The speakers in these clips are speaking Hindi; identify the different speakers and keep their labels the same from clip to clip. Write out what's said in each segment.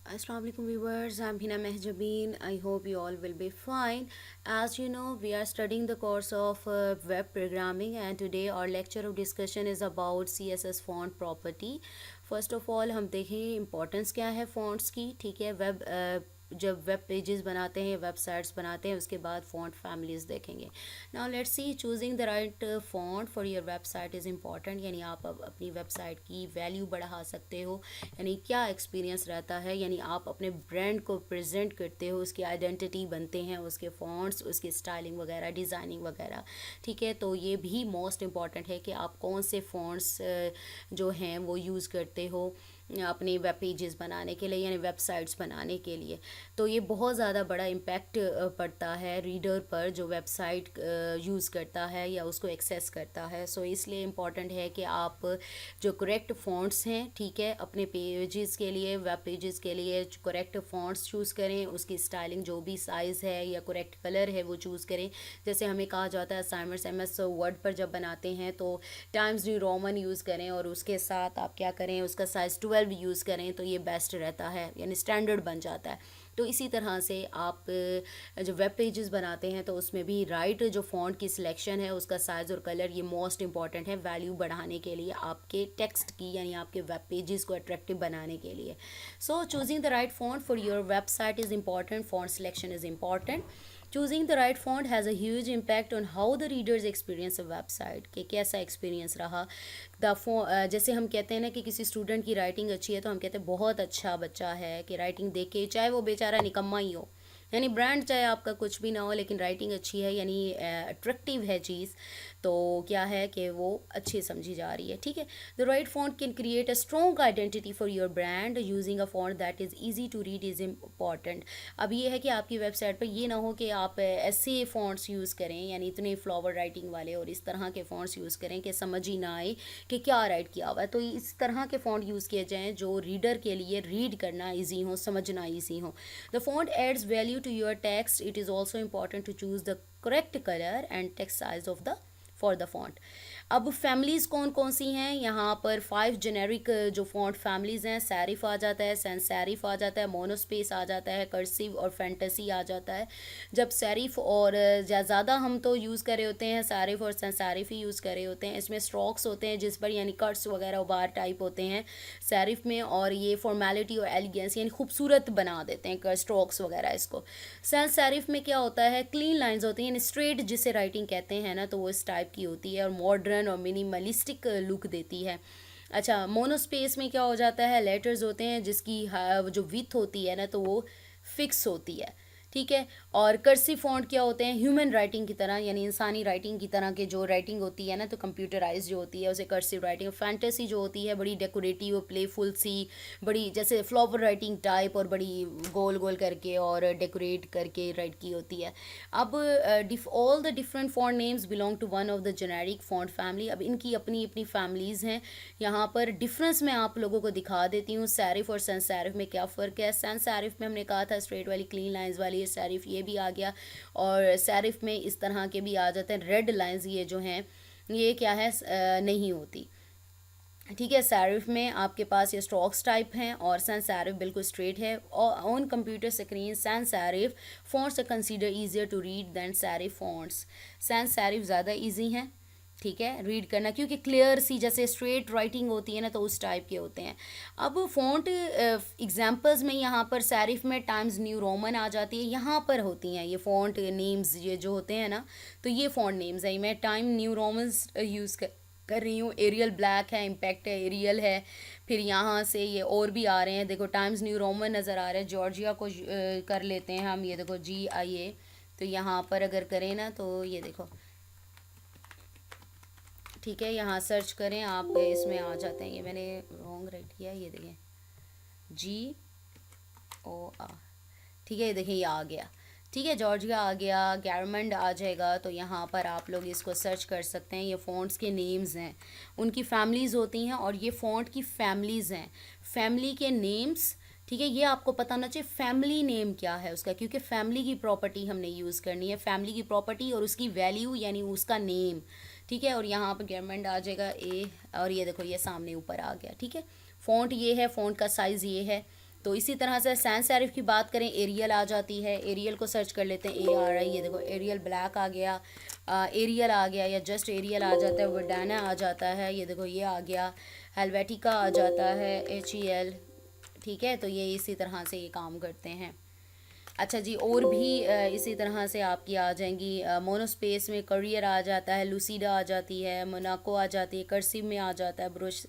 Speaker 1: Assalamu alaikum viewers, I'm Hina Mehjabeen. I hope you all will be fine. As you know, we are studying the course of web programming, and today our lecture of discussion is about CSS font property. First of all, हम देखें importance क्या है fonts की. ठीक है, जब वेब पेजेस बनाते हैं, वेबसाइट्स बनाते हैं, उसके बाद फ़ॉन्ट फैमिलीज़ देखेंगे. Now let's see, choosing the right font for your website is important. यानी आप अब अपनी वेबसाइट की वैल्यू बढ़ा सकते हो. यानी क्या एक्सपीरियंस रहता है, यानी आप अपने ब्रांड को प्रेजेंट करते हो, उसकी आइडेंटिटी बनते हैं उसके फ़ॉन्ट्स, उसकी स्टाइलिंग वगैरह, डिज़ाइनिंग वगैरह. ठीक है, तो ये भी मोस्ट इम्पॉर्टेंट है कि आप कौन से फ़ॉन्ट्स जो हैं वो यूज़ करते हो अपने वेब पेजेस बनाने के लिए, यानी वेबसाइट्स बनाने के लिए. तो ये बहुत ज़्यादा बड़ा इम्पैक्ट पड़ता है रीडर पर जो वेबसाइट यूज़ करता है या उसको एक्सेस करता है. सो इसलिए इम्पॉर्टेंट है कि आप जो करेक्ट फ़ॉन्ट्स हैं, ठीक है, अपने पेजेस के लिए, वेब पेजेस के लिए करेक्ट फ़ॉन्ट्स चूज़ करें, उसकी स्टाइलिंग जो भी साइज़ है या करेक्ट कलर है वो चूज़ करें. जैसे हमें कहा जाता है असाइनमेंट्स MS वर्ड पर जब बनाते हैं तो टाइम्स न्यू रोमन यूज़ करें, और उसके साथ आप क्या करें, उसका साइज़ 12 यूज़ करें, तो ये बेस्ट रहता है, यानी स्टैंडर्ड बन जाता है. तो इसी तरह से आप जो वेब पेजेस बनाते हैं तो उसमें भी राइट जो फ़ॉन्ट की सिलेक्शन है, उसका साइज़ और कलर, ये मोस्ट इंपॉर्टेंट है वैल्यू बढ़ाने के लिए, आपके टेक्स्ट की, यानी आपके वेब पेजेस को अट्रैक्टिव बनाने के लिए. So choosing the right font for your website is important. Font selection is important. Choosing the right font has a huge impact on how the readers experience a website. कि कैसा एक्सपीरियंस रहा. जैसे हम कहते हैं ना कि किसी स्टूडेंट की राइटिंग अच्छी है तो हम कहते हैं बहुत अच्छा बच्चा है, कि राइटिंग देख के चाहे वो बेचारा निकम्मा ही हो, यानी ब्रांड चाहे आपका कुछ भी ना हो, लेकिन राइटिंग अच्छी है, यानी अट्रैक्टिव है चीज़, तो क्या है कि वो अच्छी समझी जा रही है. ठीक है, the right font can create a strong identity for your brand. Using a font that is easy to read is important. अब ये है कि आपकी वेबसाइट पर ये ना हो कि आप ऐसे फ़ॉन्ट्स यूज़ करें, यानी इतने फ्लावर राइटिंग वाले और इस तरह के फ़ॉन्ट्स यूज़ करें कि समझ ही ना आए कि क्या राइट किया हुआ है. तो इस तरह के फ़ॉन्ट यूज़ किए जाएँ जो रीडर के लिए रीड करना ईजी हो, समझना ईजी हो. The font adds value to your text. It is also important to choose the correct color and text size of the for the font. अब फैमिलीज़ कौन कौन सी हैं, यहाँ पर 5 जेनेरिक जो फॉन्ट फैमिलीज़ हैं. सैरिफ आ जाता है, सैन सैरिफ आ जाता है, मोनोस्पेस आ जाता है, कर्सिव और फैंटेसी आ जाता है. जब सैरिफ और ज़्यादा हम तो यूज़ कर रहे होते हैं, सैरिफ और सैन सैरिफ ही यूज़ कर रहे होते हैं. इसमें स्ट्रोक्स होते हैं जिस पर, यानी कट्स वगैरह बार टाइप होते हैं सैरिफ में, और ये फॉर्मेलिटी और एलिगेंस, यानी खूबसूरत बना देते हैं स्ट्रोक्स वगैरह इसको. सैन सैरिफ में क्या होता है, क्लीन लाइंस होती हैं, यानी स्ट्रेट जिसे राइटिंग कहते हैं ना, तो वो इस टाइप की होती है और मॉडर्न और मिनिमलिस्टिक लुक देती है. अच्छा, मोनोस्पेस में क्या हो जाता है, लेटर्स होते हैं जिसकी जो विथ होती है ना तो वो फिक्स होती है. ठीक है, और कर्सिव फॉन्ट क्या होते हैं, ह्यूमन राइटिंग की तरह, यानी इंसानी राइटिंग की तरह के जो राइटिंग होती है ना, तो कंप्यूटराइज जो होती है उसे कर्सिव राइटिंग. फैंटेसी जो होती है बड़ी डेकोरेटिव, प्लेफुल सी, बड़ी जैसे फ्लावर राइटिंग टाइप, और बड़ी गोल गोल करके और डेकोरेट करके राइट की होती है. अब all the different font names belong to one of the generic font family. अब इनकी अपनी अपनी फैमिलीज़ हैं. यहाँ पर डिफरेंस मैं आप लोगों को दिखा देती हूँ. सैरिफ और सैन सैरिफ में क्या फ़र्क है. सैन सैरिफ में हमने कहा था स्ट्रेट वाली क्लीन लाइंस वाली, सैरिफ ये भी आ गया, और सैरिफ में इस तरह के भी आ जाते हैं रेड लाइंस, ये जो हैं ये क्या है, नहीं होती. ठीक है, सैरिफ में आपके पास ये स्ट्रोक्स टाइप हैं, और सैन सैरिफ बिल्कुल स्ट्रेट है. और on computer screen sans serif fonts are consider easier to read than serif fonts. Sans serif ज़्यादा ईजी हैं, ठीक है, रीड करना, क्योंकि क्लियर सी जैसे स्ट्रेट राइटिंग होती है ना, तो उस टाइप के होते हैं. अब फ़ॉन्ट एग्जांपल्स में यहाँ पर सैरिफ में टाइम्स न्यू रोमन आ जाती है, यहाँ पर होती हैं ये फ़ॉन्ट नेम्स, ये जो होते हैं ना, तो ये फ़ॉन्ट नेम्स है. मैं टाइम न्यू रोमन्स यूज़ कर रही हूँ. एरियल ब्लैक है, इम्पैक्ट है, एरियल है. फिर यहाँ से ये और भी आ रहे हैं, देखो टाइम्स न्यू रोमन नज़र आ रहे हैं. जॉर्जिया को कर लेते हैं हम, ये देखो GIA. तो यहाँ पर अगर करें ना तो ये देखो, ठीक है, यहाँ सर्च करें आप, इसमें आ जाते हैं. ये मैंने रॉन्ग राइट किया, ये देखें GOR. ठीक है, ये देखें ये आ गया. ठीक है, जॉर्जिया आ गया, गैरमंड आ जाएगा. तो यहाँ पर आप लोग इसको सर्च कर सकते हैं. ये फ़ॉन्ट्स के नेम्स हैं, उनकी फैमिलीज़ होती हैं, और ये फ़ॉन्ट की फैमिलीज़ हैं, फैमिली के नेम्स. ठीक है, ये आपको पता होना चाहिए फैमिली नेम क्या है उसका, क्योंकि फैमिली की प्रॉपर्टी हमने यूज़ करनी है, फैमिली की प्रॉपर्टी और उसकी वैल्यू, यानी उसका नेम. ठीक है, और यहाँ पर गैरमंड आ जाएगा A, और ये देखो ये सामने ऊपर आ गया. ठीक है, फ़ॉन्ट ये है, फ़ॉन्ट का साइज़ ये है. तो इसी तरह से सैंस सेरिफ की बात करें, एरियल आ जाती है, एरियल को सर्च कर लेते हैं, ARI, ये देखो एरियल ब्लैक आ गया, एरियल आ गया या जस्ट एरियल आ जाता है, वर्डाना आ जाता है, ये देखो ये आ गया, हेलवेटिका आ जाता है, HEL, ठीक है। तो ये इसी तरह से ये काम करते हैं। अच्छा जी, और भी इसी तरह से आपकी आ जाएंगी, मोनोस्पेस में करियर आ जाता है, लूसीडा आ जाती है, मोनाको आ जाती है, कर्सिव में आ जाता है ब्रुश,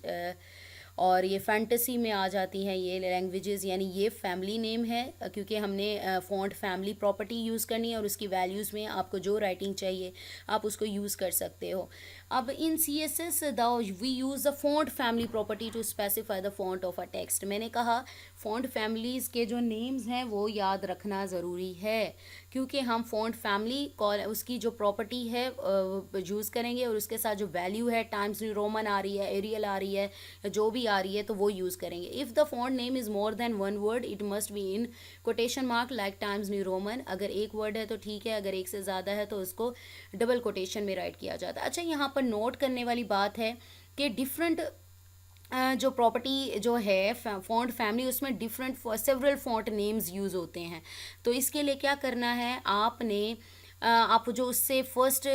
Speaker 1: और ये फैंटेसी में आ जाती हैं ये लैंग्वेजेस, यानी ये फैमिली नेम है, क्योंकि हमने फ़ॉन्ट फैमिली प्रॉपर्टी यूज़ करनी है और उसकी वैल्यूज़ में आपको जो राइटिंग चाहिए आप उसको यूज़ कर सकते हो। अब in CSS we use the font family property to specify the font of a text. मैंने कहा फ़ॉन्ट फैमिलीज़ के जो नेम्स हैं वो याद रखना ज़रूरी है, क्योंकि हम फ़ॉन्ट फैमिली कॉल उसकी जो प्रॉपर्टी है यूज़ करेंगे और उसके साथ जो वैल्यू है, टाइम्स न्यू रोमन आ रही है, एरियल आ रही है, या जो भी आ रही है तो वो यूज़ करेंगे। If the font name is more than one word it must be in quotation mark like times new Roman. अगर एक वर्ड है तो ठीक है, अगर एक से ज़्यादा है तो उसको डबल कोटेशन में राइट किया जाता है। अच्छा, यहाँ पर नोट करने वाली बात है कि डिफरेंट जो प्रॉपर्टी जो है फ़ॉन्ट फैमिली, उसमें different several font names use होते हैं। तो इसके लिए क्या करना है, आपने आप जो उससे फर्स्ट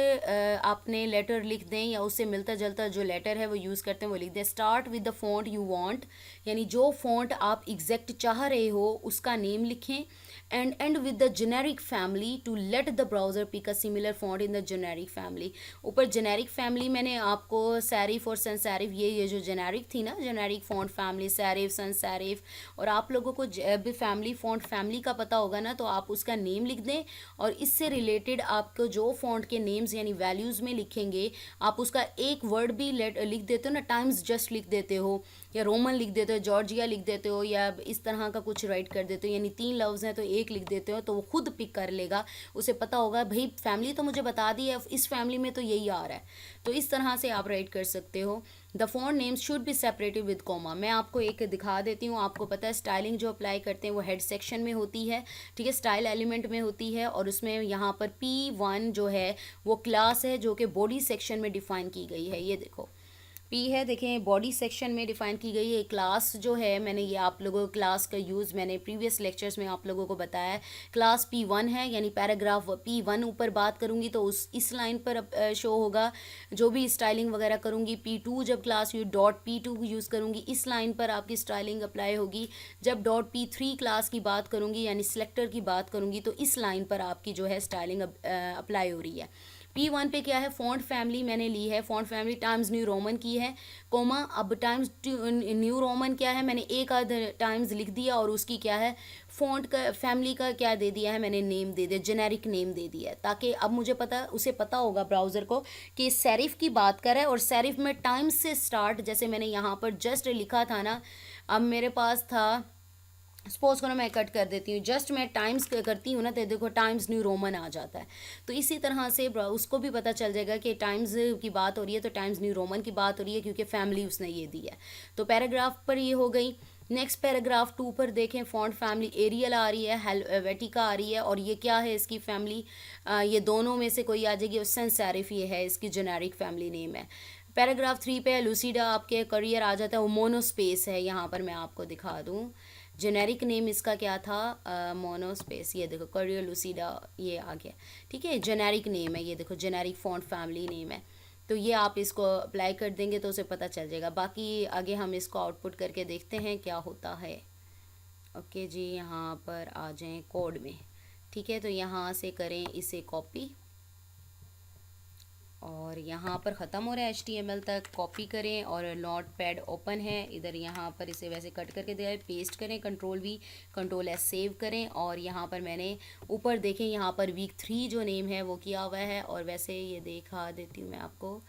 Speaker 1: आपने लेटर लिख दें या उससे मिलता जुलता जो लेटर है वो यूज़ करते हैं वो लिख दें। Start with the font you want, यानी जो फ़ॉन्ट आप एग्जैक्ट चाह रहे हो उसका नेम लिखें, and and with the generic family to let the browser pick a similar font in the generic family. ऊपर जेनेरिक फैमिली मैंने आपको सैरिफ और सन सैरिफ, ये जो जेनेरिक थी ना, जेनेरिक फ़ॉन्ट फैमिली सैरिफ सन सैरिफ, और आप लोगों को जब फैमिली फ़ॉन्ट फैमिली का पता होगा ना तो आप उसका नेम लिख दें, और इससे रिलेटेड आपको जो फ़ॉन्ट के नेम्स यानी वैल्यूज़ में लिखेंगे आप उसका एक वर्ड भी लिख देते हो ना, टाइम्स जस्ट लिख देते हो या रोमन लिख देते हो, जॉर्जिया लिख देते हो, या इस तरह का कुछ राइट कर देते हो, यानी 3 लफ्ज़ हैं तो एक लिख देते हो, तो वो खुद पिक कर लेगा, उसे पता होगा भाई फैमिली तो मुझे बता दी है, इस फैमिली में तो यही आ रहा है। तो इस तरह से आप राइट कर सकते हो। The font names should be separated with comma. मैं आपको एक दिखा देती हूँ, आपको पता है स्टाइलिंग जो अप्लाई करते हैं वो हेड सेक्शन में होती है, ठीक है, स्टाइल एलिमेंट में होती है, और उसमें यहाँ पर P1 जो है वो क्लास है जो कि बॉडी सेक्शन में डिफाइन की गई है। ये देखो P है, देखें बॉडी सेक्शन में डिफाइन की गई है। क्लास जो है, मैंने ये आप लोगों को क्लास का यूज़ मैंने प्रीवियस लेक्चर्स में आप लोगों को बताया है। क्लास P1 है, यानी पैराग्राफ P1 ऊपर बात करूँगी तो इस लाइन पर शो होगा, जो भी स्टाइलिंग वगैरह करूँगी। P2 जब क्लास .P2 यूज़ करूँगी इस लाइन पर आपकी स्टाइलिंग अप्लाई होगी। जब .P3 क्लास की बात करूँगी यानी सिलेक्टर की बात करूँगी तो इस लाइन पर आपकी जो है स्टाइलिंग अप्लाई हो रही है। P1 पे क्या है, फ़ॉन्ट फैमिली मैंने ली है, font family times new Roman की है, कोमा। अब टाइम्स न्यू रोमन क्या है, मैंने एक आध टाइम्स लिख दिया, और उसकी क्या है फ़ॉन्ट का फैमिली का क्या दे दिया है, मैंने नेम दे दिया, जेनेरिक नेम दे दिया है, ताकि अब मुझे उसे पता होगा ब्राउज़र को कि सेरिफ की बात कर रहा है, और सेरिफ में टाइम्स से स्टार्ट, जैसे मैंने यहाँ पर जस्ट लिखा था ना, अब मेरे पास था, सपोज करो मैं कट कर देती हूँ, जस्ट मैं टाइम्स करती हूँ ना तो देखो टाइम्स न्यू रोमन आ जाता है। तो इसी तरह से उसको भी पता चल जाएगा कि टाइम्स की बात हो रही है तो टाइम्स न्यू रोमन की बात हो रही है, क्योंकि फैमिली उसने ये दी है। तो पैराग्राफ पर ये हो गई। नेक्स्ट पैराग्राफ 2 पर देखें, फॉन्ट फैमिली एरियल आ रही है, हेलवेटिका आ रही है, और ये क्या है इसकी फैमिली, ये दोनों में से कोई आ जाएगी, और सैंस सेरिफ ये है इसकी जेनेरिक फैमिली नेम है। पैराग्राफ 3 पे लूसीडा आपके करियर आ जाता है, वो मोनोस्पेस है। यहाँ पर मैं आपको दिखा दूँ, जेनेरिक नेम इसका क्या था, मोनोस्पेस, ये देखो करियर लूसीडा ये आ गया, ठीक है, जेनेरिक नेम है, ये देखो जेनेरिक फॉन्ट फैमिली नेम है। तो ये आप इसको अप्लाई कर देंगे तो उसे पता चल जाएगा। बाकी आगे हम इसको आउटपुट करके देखते हैं क्या होता है। ओके जी, यहाँ पर आ जाएं कोड में, ठीक है, तो यहाँ से करें इसे कॉपी, और यहाँ पर ख़त्म हो रहा है HTML तक, कॉपी करें, और नोट पैड ओपन है इधर, यहाँ पर इसे वैसे कट करके दिया है, पेस्ट करें, Ctrl+V Ctrl+S सेव करें, और यहाँ पर मैंने ऊपर देखें यहाँ पर वीक 3 जो नेम है वो किया हुआ है, और वैसे ये दिखा देती हूँ मैं आपको,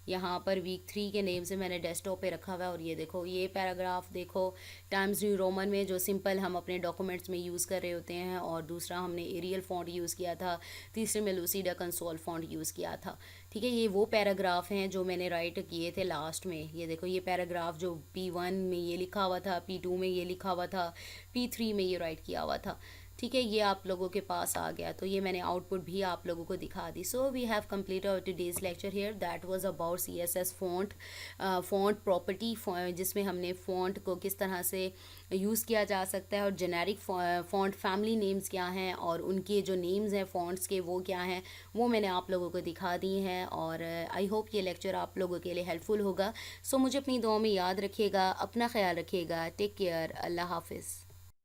Speaker 1: यहाँ पर वीक 3 के नेम से मैंने डेस्कटॉप पे रखा हुआ है। और ये देखो ये पैराग्राफ देखो, टाइम्स न्यू रोमन में जो सिंपल हम अपने डॉक्यूमेंट्स में यूज़ कर रहे होते हैं, और दूसरा हमने एरियल फ़ॉन्ट यूज़ किया था, तीसरे में लूसीडा कंसोल फ़ॉन्ट यूज़ किया था, ठीक है। ये वो पैराग्राफ हैं जो मैंने राइट किए थे लास्ट में। ये देखो ये पैराग्राफ जो P1 में ये लिखा हुआ था, P2 में ये लिखा हुआ था, P3 में ये राइट किया हुआ था। ठीक है, ये आप लोगों के पास आ गया, तो ये मैंने आउटपुट भी आप लोगों को दिखा दी। So we have complete our today's lecture here, that was about CSS font, font property, जिसमें हमने फ़ॉन्ट को किस तरह से यूज़ किया जा सकता है और जेनेरिक फ़ॉन्ट फैमिली नेम्स क्या हैं और उनके जो नेम्स हैं फ़ॉन्ट्स के वो क्या हैं, वो मैंने आप लोगों को दिखा दी हैं। और आई होप ये लेक्चर आप लोगों के लिए हेल्पफुल होगा। सो मुझे अपनी दुआ में याद रखिएगा, अपना ख्याल रखिएगा, टेक केयर, अल्लाह हाफिज़।